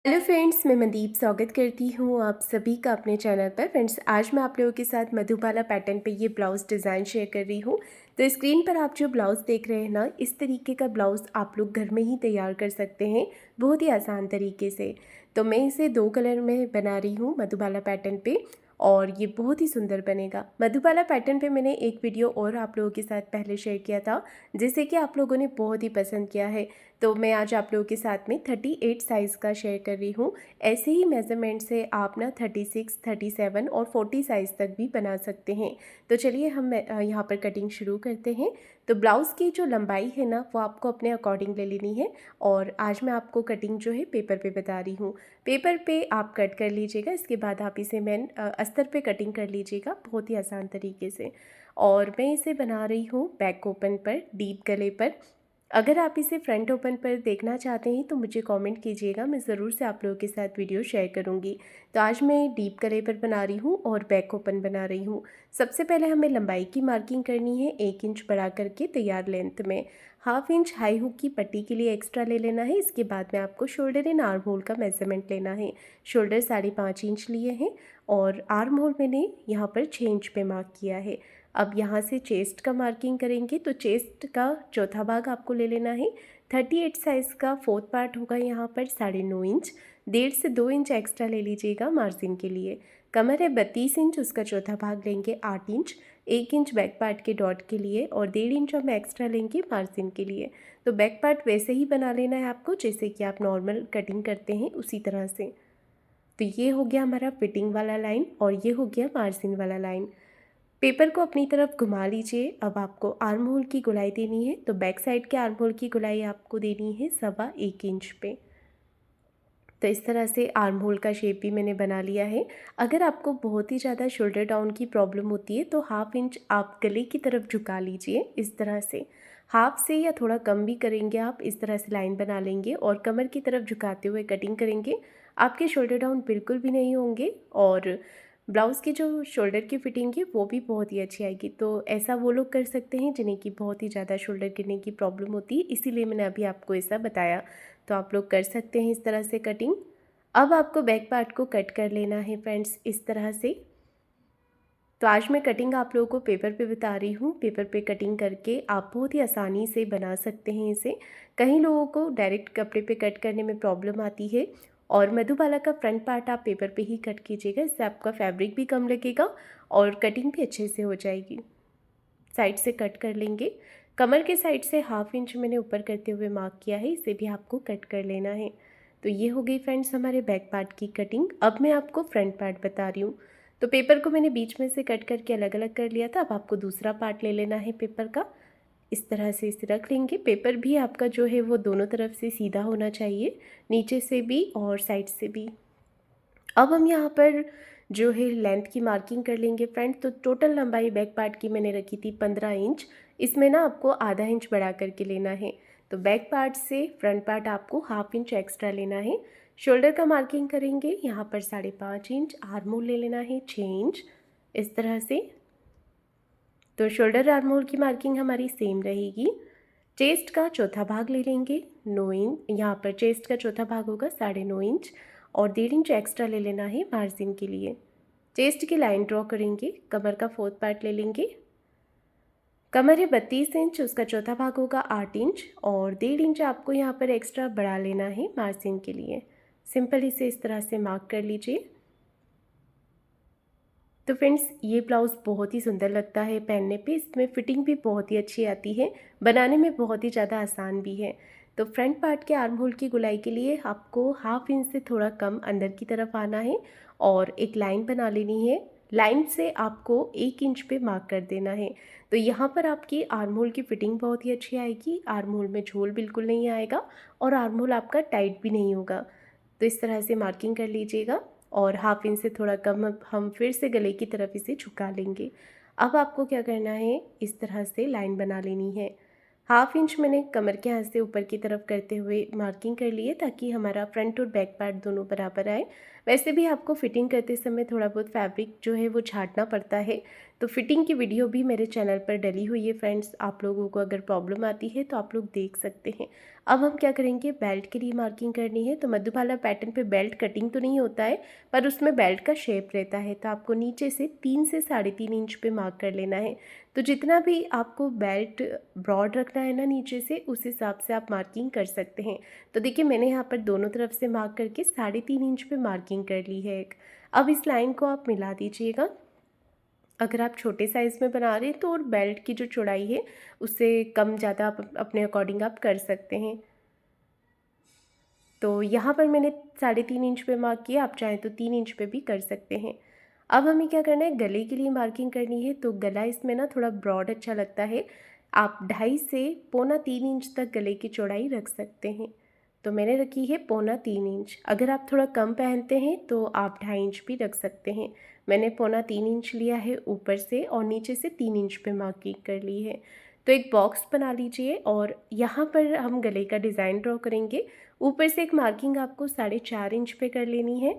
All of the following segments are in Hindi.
हेलो फ्रेंड्स, मैं मनदीप स्वागत करती हूँ आप सभी का अपने चैनल पर। फ्रेंड्स, आज मैं आप लोगों के साथ मधुबाला पैटर्न पे ये ब्लाउज़ डिज़ाइन शेयर कर रही हूँ। तो स्क्रीन पर आप जो ब्लाउज़ देख रहे हैं ना, इस तरीके का ब्लाउज़ आप लोग घर में ही तैयार कर सकते हैं बहुत ही आसान तरीके से। तो मैं इसे 2 कलर में बना रही हूँ मधुबाला पैटर्न पे, और ये बहुत ही सुंदर बनेगा। मधुबाला पैटर्न पे मैंने एक वीडियो और आप लोगों के साथ पहले शेयर किया था, जिसे कि आप लोगों ने बहुत ही पसंद किया है। तो मैं आज आप लोगों के साथ में 38 साइज़ का शेयर कर रही हूँ। ऐसे ही मेज़रमेंट से आप ना 36, 37 और 40 साइज़ तक भी बना सकते हैं। तो चलिए हम यहाँ पर कटिंग शुरू करते हैं। तो ब्लाउज़ की जो लंबाई है ना, वो आपको अपने अकॉर्डिंग ले लेनी है। और आज मैं आपको कटिंग जो है पेपर पे बता रही हूँ। पेपर पे आप कट कर लीजिएगा, इसके बाद आप इसे अस्तर पे कटिंग कर लीजिएगा बहुत ही आसान तरीके से। और मैं इसे बना रही हूँ बैक ओपन पर, डीप गले पर। अगर आप इसे फ्रंट ओपन पर देखना चाहते हैं तो मुझे कमेंट कीजिएगा, मैं ज़रूर से आप लोगों के साथ वीडियो शेयर करूंगी। तो आज मैं डीप गले पर बना रही हूँ और बैक ओपन बना रही हूँ। सबसे पहले हमें लंबाई की मार्किंग करनी है 1 इंच बढ़ा करके तैयार लेंथ में। 1/2 इंच हाई हुक की पट्टी के लिए एक्स्ट्रा ले लेना है। इसके बाद में आपको शोल्डर एंड आर्म होल का मेजरमेंट लेना है। शोल्डर 5.5 इंच लिए हैं और आर्म होल मैंने यहाँ पर 6 इंच पे मार्क किया है। अब यहाँ से चेस्ट का मार्किंग करेंगे, तो चेस्ट का चौथा भाग आपको ले लेना है। 38 साइज़ का 4th पार्ट होगा यहाँ पर 9.5 इंच। 1.5 से 2 इंच एक्स्ट्रा ले लीजिएगा मार्जिन के लिए। कमर है 32 इंच, उसका चौथा भाग लेंगे 8 इंच। 1 इंच बैक पार्ट के डॉट के लिए और 1.5 इंच हम एक्स्ट्रा लेंगे मार्जिन के लिए। तो बैक पार्ट वैसे ही बना लेना है आपको जैसे कि आप नॉर्मल कटिंग करते हैं उसी तरह से। तो ये हो गया हमारा फिटिंग वाला लाइन और ये हो गया मार्जिन वाला लाइन। पेपर को अपनी तरफ घुमा लीजिए। अब आपको आर्म होल की गोलाई देनी है, तो बैक साइड के आर्म होल की गोलाई आपको देनी है 1.25 इंच पे। तो इस तरह से आर्म होल का शेप भी मैंने बना लिया है। अगर आपको बहुत ही ज़्यादा शोल्डर डाउन की प्रॉब्लम होती है तो 1/2 इंच आप गले की तरफ झुका लीजिए इस तरह से। हाफ से या थोड़ा कम भी करेंगे आप, इस तरह से लाइन बना लेंगे और कमर की तरफ झुकाते हुए कटिंग करेंगे। आपके शोल्डर डाउन बिल्कुल भी नहीं होंगे और ब्लाउज़ की जो शोल्डर की फिटिंग है वो भी बहुत ही अच्छी आएगी। तो ऐसा वो लोग कर सकते हैं जिन्हें कि बहुत ही ज़्यादा शोल्डर गिरने की प्रॉब्लम होती है, इसीलिए मैंने अभी आपको ऐसा बताया। तो आप लोग कर सकते हैं इस तरह से कटिंग। अब आपको बैक पार्ट को कट कर लेना है फ्रेंड्स इस तरह से। तो आज मैं कटिंग आप लोगों को पेपर पे बता रही हूँ। पेपर पे कटिंग करके आप बहुत ही आसानी से बना सकते हैं इसे। कई लोगों को डायरेक्ट कपड़े पे कट करने में प्रॉब्लम आती है, और मधुबाला का फ्रंट पार्ट आप पेपर पे ही कट कीजिएगा, इससे आपका फैब्रिक भी कम लगेगा और कटिंग भी अच्छे से हो जाएगी। साइड से कट कर लेंगे। कमर के साइड से 1/2 इंच मैंने ऊपर करते हुए मार्क किया है, इसे भी आपको कट कर लेना है। तो ये हो गई फ्रेंड्स हमारे बैक पार्ट की कटिंग। अब मैं आपको फ्रंट पार्ट बता रही हूँ। तो पेपर को मैंने बीच में से कट करके अलग अलग कर लिया था। अब आपको दूसरा पार्ट ले लेना है पेपर का। इस तरह से इसे रख लेंगे। पेपर भी आपका जो है वो दोनों तरफ से सीधा होना चाहिए, नीचे से भी और साइड से भी। अब हम यहाँ पर जो है लेंथ की मार्किंग कर लेंगे फ्रेंड। तो टोटल लंबाई बैक पार्ट की मैंने रखी थी 15 इंच। इसमें ना आपको आधा इंच बढ़ा करके लेना है। तो बैक पार्ट से फ्रंट पार्ट आपको 1/2 इंच एक्स्ट्रा लेना है। शोल्डर का मार्किंग करेंगे यहाँ पर 5.5 इंच। आर्म होल ले लेना है 6 इंच इस तरह से। तो शोल्डर आर्म होल की मार्किंग हमारी सेम रहेगी। चेस्ट का चौथा भाग ले लेंगे 9 इंच। यहाँ पर चेस्ट का चौथा भाग होगा 9.5 इंच और 1.5 इंच एक्स्ट्रा ले लेना है मार्जिन के लिए। चेस्ट की लाइन ड्रॉ करेंगे। कमर का 4th पार्ट ले लेंगे। कमर है 32 इंच, उसका चौथा भाग होगा 8 इंच और 1.5 इंच आपको यहाँ पर एक्स्ट्रा बढ़ा लेना है मार्जिन के लिए। सिंपल इसे इस तरह से मार्क कर लीजिए। तो फ्रेंड्स, ये ब्लाउज़ बहुत ही सुंदर लगता है पहनने पे। इसमें फिटिंग भी बहुत ही अच्छी आती है, बनाने में बहुत ही ज़्यादा आसान भी है। तो फ्रंट पार्ट के आर्म होल की गुलाई के लिए आपको 1/2 इंच से थोड़ा कम अंदर की तरफ आना है और एक लाइन बना लेनी है। लाइन से आपको 1 इंच पे मार्क कर देना है। तो यहाँ पर आपकी आर्म होल की फिटिंग बहुत ही अच्छी आएगी। आर्म होल में झोल बिल्कुल नहीं आएगा और आर्म होल आपका टाइट भी नहीं होगा। तो इस तरह से मार्किंग कर लीजिएगा और 1/2 इंच से थोड़ा कम अब हम फिर से गले की तरफ इसे झुका लेंगे। अब आपको क्या करना है, इस तरह से लाइन बना लेनी है। 1/2 इंच मैंने कमर के यहाँ से ऊपर की तरफ करते हुए मार्किंग कर ली है, ताकि हमारा फ्रंट और बैक पार्ट दोनों बराबर आए। वैसे भी आपको फिटिंग करते समय थोड़ा बहुत फैब्रिक जो है वो छांटना पड़ता है, तो फिटिंग की वीडियो भी मेरे चैनल पर डली हुई है फ्रेंड्स, आप लोगों को अगर प्रॉब्लम आती है तो आप लोग देख सकते हैं। अब हम क्या करेंगे, बेल्ट के लिए मार्किंग करनी है। तो मधुबाला पैटर्न पे बेल्ट कटिंग तो नहीं होता है, पर उसमें बेल्ट का शेप रहता है। तो आपको नीचे से 3 से 3.5 इंच पे मार्क कर लेना है। तो जितना भी आपको बेल्ट ब्रॉड रखना है ना नीचे से, उस हिसाब से आप मार्किंग कर सकते हैं। तो देखिए मैंने यहाँ पर दोनों तरफ से मार्क करके 3.5 इंच पे मार्किंग कर ली है एक। अब इस लाइन को आप मिला दीजिएगा। अगर आप छोटे साइज़ में बना रहे हैं तो और बेल्ट की जो चौड़ाई है उससे कम ज़्यादा आप अपने अकॉर्डिंग आप कर सकते हैं। तो यहाँ पर मैंने 3.5 इंच पे मार्क किया, आप चाहें तो 3 इंच पे भी कर सकते हैं। अब हमें क्या करना है, गले के लिए मार्किंग करनी है। तो गला इसमें ना थोड़ा ब्रॉड अच्छा लगता है, आप 2.5 से 2.25 इंच तक गले की चौड़ाई रख सकते हैं। तो मैंने रखी है 2.25 इंच। अगर आप थोड़ा कम पहनते हैं तो आप 2.5 इंच भी रख सकते हैं। मैंने 2.25 इंच लिया है ऊपर से और नीचे से 3 इंच पे मार्किंग कर ली है। तो एक बॉक्स बना लीजिए और यहाँ पर हम गले का डिज़ाइन ड्रॉ करेंगे। ऊपर से एक मार्किंग आपको 4.5 इंच पे कर लेनी है।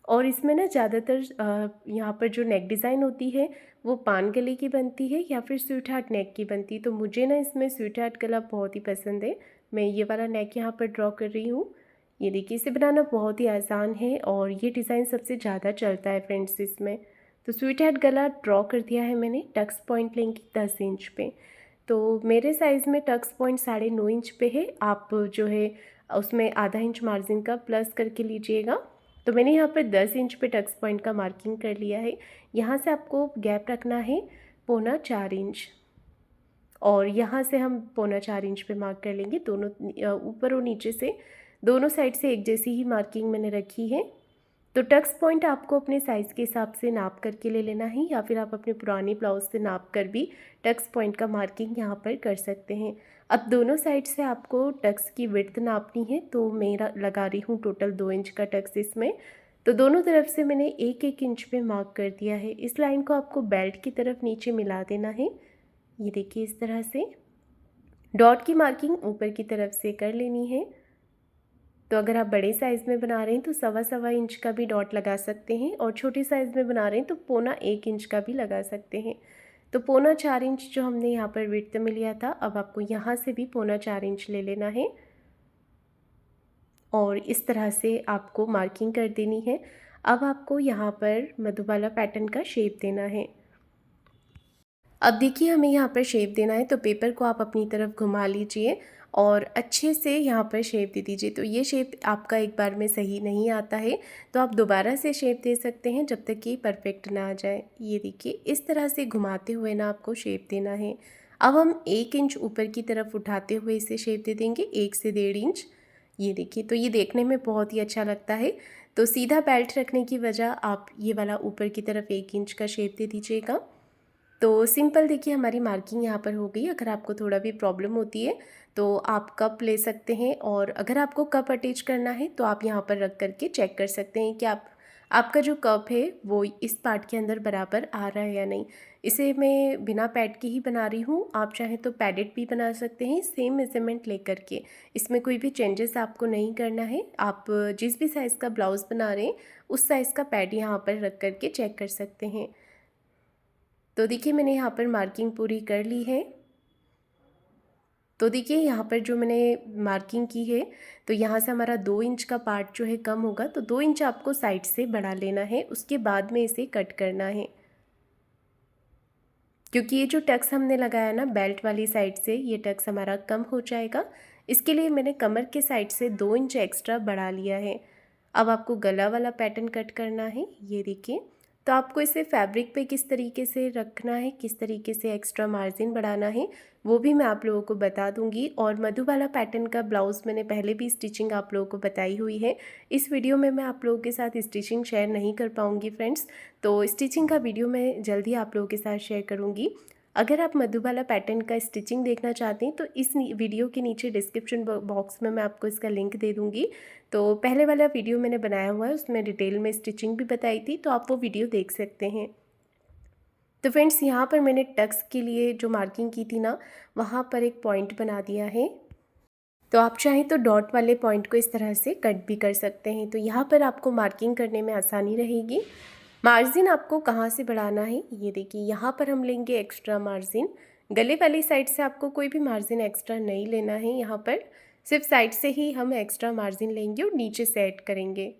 और इसमें ना ज़्यादातर यहाँ पर जो नेक डिज़ाइन होती है वो पान गले की बनती है या फिर स्वीट हार्ट नेक की बनती है। तो मुझे ना इसमें स्वीट हार्ट गला बहुत ही पसंद है। मैं ये वाला नेक यहाँ पर ड्रॉ कर रही हूँ। ये देखिए, इसे बनाना बहुत ही आसान है और ये डिज़ाइन सबसे ज़्यादा चलता है फ्रेंड्स इसमें। तो स्वीट हार्ट गला ड्रॉ कर दिया है मैंने। टक्स पॉइंट लेंगे 10 इंच पे। तो मेरे साइज़ में टक्स पॉइंट 9.5 इंच पे है। आप जो है उसमें आधा इंच मार्जिन का प्लस करके लीजिएगा। तो मैंने यहाँ पर 10 इंच पे टक्स पॉइंट का मार्किंग कर लिया है। यहाँ से आपको गैप रखना है 3.25 इंच और यहाँ से हम 3.25 इंच पे मार्क कर लेंगे। दोनों ऊपर और नीचे से दोनों साइड से एक जैसी ही मार्किंग मैंने रखी है। तो टक्स पॉइंट आपको अपने साइज़ के हिसाब से नाप करके ले लेना है या फिर आप अपने पुरानी ब्लाउज से नाप कर भी टक्स पॉइंट का मार्किंग यहाँ पर कर सकते हैं। अब दोनों साइड से आपको टक्स की विड्थ नापनी है। तो मेरा लगा रही हूँ टोटल 2 इंच का टक्स इसमें। तो दोनों तरफ से मैंने 1-1 इंच पे मार्क कर दिया है। इस लाइन को आपको बेल्ट की तरफ नीचे मिला देना है। ये देखिए इस तरह से डॉट की मार्किंग ऊपर की तरफ से कर लेनी है। तो अगर आप बड़े साइज़ में बना रहे हैं तो 1.25 इंच का भी डॉट लगा सकते हैं और छोटे साइज़ में बना रहे हैं तो 0.25 इंच का भी लगा सकते हैं। तो 0.4 इंच जो हमने यहाँ पर विड्थ में लिया था, अब आपको यहाँ से भी 0.4 इंच ले लेना है और इस तरह से आपको मार्किंग कर देनी है। अब आपको यहाँ पर मधुबाला पैटर्न का शेप देना है। अब देखिए हमें यहाँ पर शेप देना है। तो पेपर को आप अपनी तरफ घुमा लीजिए और अच्छे से यहाँ पर शेप दे दीजिए। तो ये शेप आपका एक बार में सही नहीं आता है, तो आप दोबारा से शेप दे सकते हैं जब तक कि परफेक्ट ना आ जाए। ये देखिए इस तरह से घुमाते हुए ना आपको शेप देना है। अब हम 1 इंच ऊपर की तरफ उठाते हुए इसे शेप दे देंगे, 1 से 1.5 इंच। ये देखिए, तो ये देखने में बहुत ही अच्छा लगता है। तो सीधा बेल्ट रखने की वजह आप ये वाला ऊपर की तरफ 1 इंच का शेप दे दीजिएगा। तो सिंपल देखिए हमारी मार्किंग यहाँ पर हो गई। अगर आपको थोड़ा भी प्रॉब्लम होती है तो आप कप ले सकते हैं और अगर आपको कप अटैच करना है तो आप यहाँ पर रख करके चेक कर सकते हैं कि आपका जो कप है वो इस पार्ट के अंदर बराबर आ रहा है या नहीं। इसे मैं बिना पैड के ही बना रही हूँ, आप चाहें तो पैडेड भी बना सकते हैं सेम मेजरमेंट ले करके। इसमें कोई भी चेंजेस आपको नहीं करना है। आप जिस भी साइज़ का ब्लाउज़ बना रहे हैं उस साइज़ का पैड यहाँ पर रख करके चेक कर सकते हैं। तो देखिए मैंने यहाँ पर मार्किंग पूरी कर ली है। तो देखिए यहाँ पर जो मैंने मार्किंग की है तो यहाँ से हमारा 2 इंच का पार्ट जो है कम होगा, तो 2 इंच आपको साइड से बढ़ा लेना है। उसके बाद में इसे कट करना है, क्योंकि ये जो टक्स हमने लगाया ना बेल्ट वाली साइड से, ये टक्स हमारा कम हो जाएगा। इसके लिए मैंने कमर के साइड से 2 इंच एक्स्ट्रा बढ़ा लिया है। अब आपको गला वाला पैटर्न कट करना है। ये देखिए, तो आपको इसे फैब्रिक पे किस तरीके से रखना है, किस तरीके से एक्स्ट्रा मार्जिन बढ़ाना है, वो भी मैं आप लोगों को बता दूंगी। और मधुबाला पैटर्न का ब्लाउज़ मैंने पहले भी स्टिचिंग आप लोगों को बताई हुई है। इस वीडियो में मैं आप लोगों के साथ स्टिचिंग शेयर नहीं कर पाऊँगी फ्रेंड्स, तो स्टिचिंग का वीडियो मैं जल्दी आप लोगों के साथ शेयर करूँगी। अगर आप मधुबाला पैटर्न का स्टिचिंग देखना चाहते हैं तो इस वीडियो के नीचे डिस्क्रिप्शन बॉक्स में मैं आपको इसका लिंक दे दूँगी। तो पहले वाला वीडियो मैंने बनाया हुआ है, उसमें डिटेल में स्टिचिंग भी बताई थी, तो आप वो वीडियो देख सकते हैं। तो फ्रेंड्स यहाँ पर मैंने टक्स के लिए जो मार्किंग की थी ना, वहाँ पर एक पॉइंट बना दिया है। तो आप चाहें तो डॉट वाले पॉइंट को इस तरह से कट भी कर सकते हैं। तो यहाँ पर आपको मार्किंग करने में आसानी रहेगी। मार्जिन आपको कहाँ से बढ़ाना है, ये देखिए यहाँ पर हम लेंगे एक्स्ट्रा मार्जिन। गले वाली साइड से आपको कोई भी मार्जिन एक्स्ट्रा नहीं लेना है, यहाँ पर सिर्फ साइड से ही हम एक्स्ट्रा मार्जिन लेंगे और नीचे से ऐड करेंगे।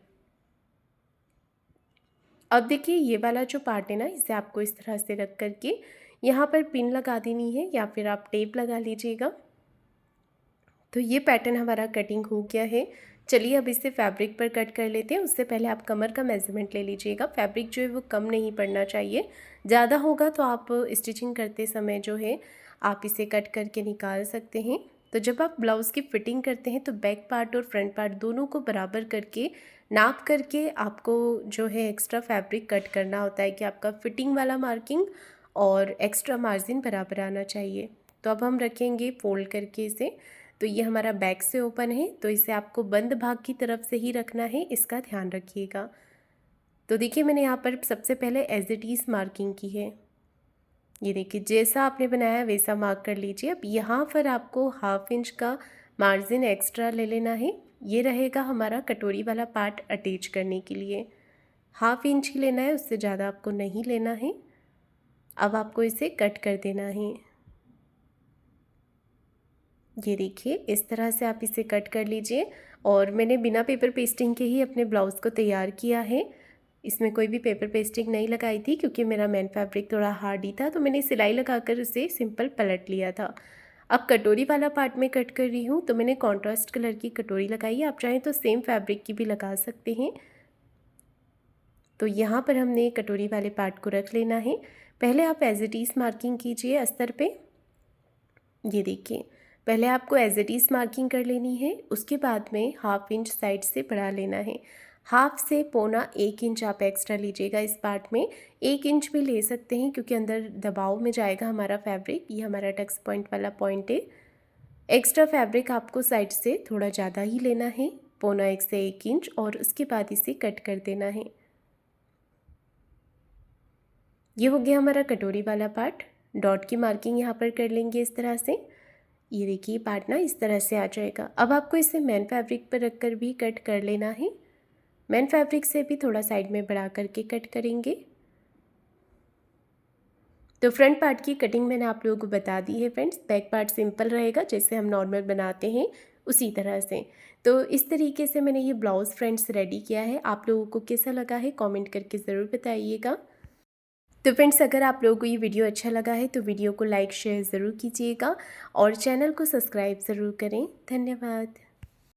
अब देखिए ये वाला जो पार्ट है ना, इसे आपको इस तरह से रख करके यहाँ पर पिन लगा देनी है या फिर आप टेप लगा लीजिएगा। तो ये पैटर्न हमारा कटिंग हो गया है। चलिए अब इसे फैब्रिक पर कट कर लेते हैं। उससे पहले आप कमर का मेज़रमेंट ले लीजिएगा। फैब्रिक जो है वो कम नहीं पड़ना चाहिए, ज़्यादा होगा तो आप स्टिचिंग करते समय जो है आप इसे कट करके निकाल सकते हैं। तो जब आप ब्लाउज़ की फ़िटिंग करते हैं तो बैक पार्ट और फ्रंट पार्ट दोनों को बराबर करके नाप करके आपको जो है एक्स्ट्रा फैब्रिक कट करना होता है कि आपका फ़िटिंग वाला मार्किंग और एक्स्ट्रा मार्जिन बराबर आना चाहिए। तो अब हम रखेंगे फ़ोल्ड करके इसे। तो ये हमारा बैक से ओपन है, तो इसे आपको बंद भाग की तरफ से ही रखना है, इसका ध्यान रखिएगा। तो देखिए मैंने यहाँ पर सबसे पहले एज इट इज़ मार्किंग की है। ये देखिए जैसा आपने बनाया वैसा मार्क कर लीजिए। अब यहाँ पर आपको 1/2 इंच का मार्जिन एक्स्ट्रा ले लेना है। ये रहेगा हमारा कटोरी वाला पार्ट अटैच करने के लिए। 1/2 इंच ही लेना है, उससे ज़्यादा आपको नहीं लेना है। अब आपको इसे कट कर देना है। ये देखिए इस तरह से आप इसे कट कर लीजिए। और मैंने बिना पेपर पेस्टिंग के ही अपने ब्लाउज़ को तैयार किया है। इसमें कोई भी पेपर पेस्टिंग नहीं लगाई थी क्योंकि मेरा मेन फैब्रिक थोड़ा हार्ड ही था, तो मैंने सिलाई लगाकर उसे सिंपल पलट लिया था। अब कटोरी वाला पार्ट में कट कर रही हूँ, तो मैंने कॉन्ट्रास्ट कलर की कटोरी लगाई है। आप चाहें तो सेम फैब्रिक की भी लगा सकते हैं। तो यहाँ पर हमने कटोरी वाले पार्ट को रख लेना है। पहले आप एज इट इज़ मार्किंग कीजिए अस्तर पे। ये देखिए पहले आपको एज इट इज़ मार्किंग कर लेनी है, उसके बाद में 1/2 इंच साइड से बढ़ा लेना है। 1/2 से 1.25 इंच आप एक्स्ट्रा लीजिएगा इस पार्ट में। 1 इंच भी ले सकते हैं क्योंकि अंदर दबाव में जाएगा हमारा फैब्रिक। ये हमारा टक्स पॉइंट वाला पॉइंट है। एक्स्ट्रा फैब्रिक आपको साइड से थोड़ा ज़्यादा ही लेना है, 1.25 से 1 इंच, और उसके बाद इसे कट कर देना है। ये हो गया हमारा कटोरी वाला पार्ट। डॉट की मार्किंग यहाँ पर कर लेंगे इस तरह से। ये देखिए पार्ट ना इस तरह से आ जाएगा। अब आपको इसे मेन फैब्रिक पर रख कर भी कट कर लेना है। मेन फैब्रिक से भी थोड़ा साइड में बढ़ा करके कट करेंगे। तो फ्रंट पार्ट की कटिंग मैंने आप लोगों को बता दी है फ्रेंड्स। बैक पार्ट सिंपल रहेगा जैसे हम नॉर्मल बनाते हैं उसी तरह से। तो इस तरीके से मैंने ये ब्लाउज़ फ्रेंड्स रेडी किया है। आप लोगों को कैसा लगा है कमेंट करके ज़रूर बताइएगा। तो फ्रेंड्स अगर आप लोगों को ये वीडियो अच्छा लगा है तो वीडियो को लाइक शेयर ज़रूर कीजिएगा और चैनल को सब्सक्राइब ज़रूर करें। धन्यवाद।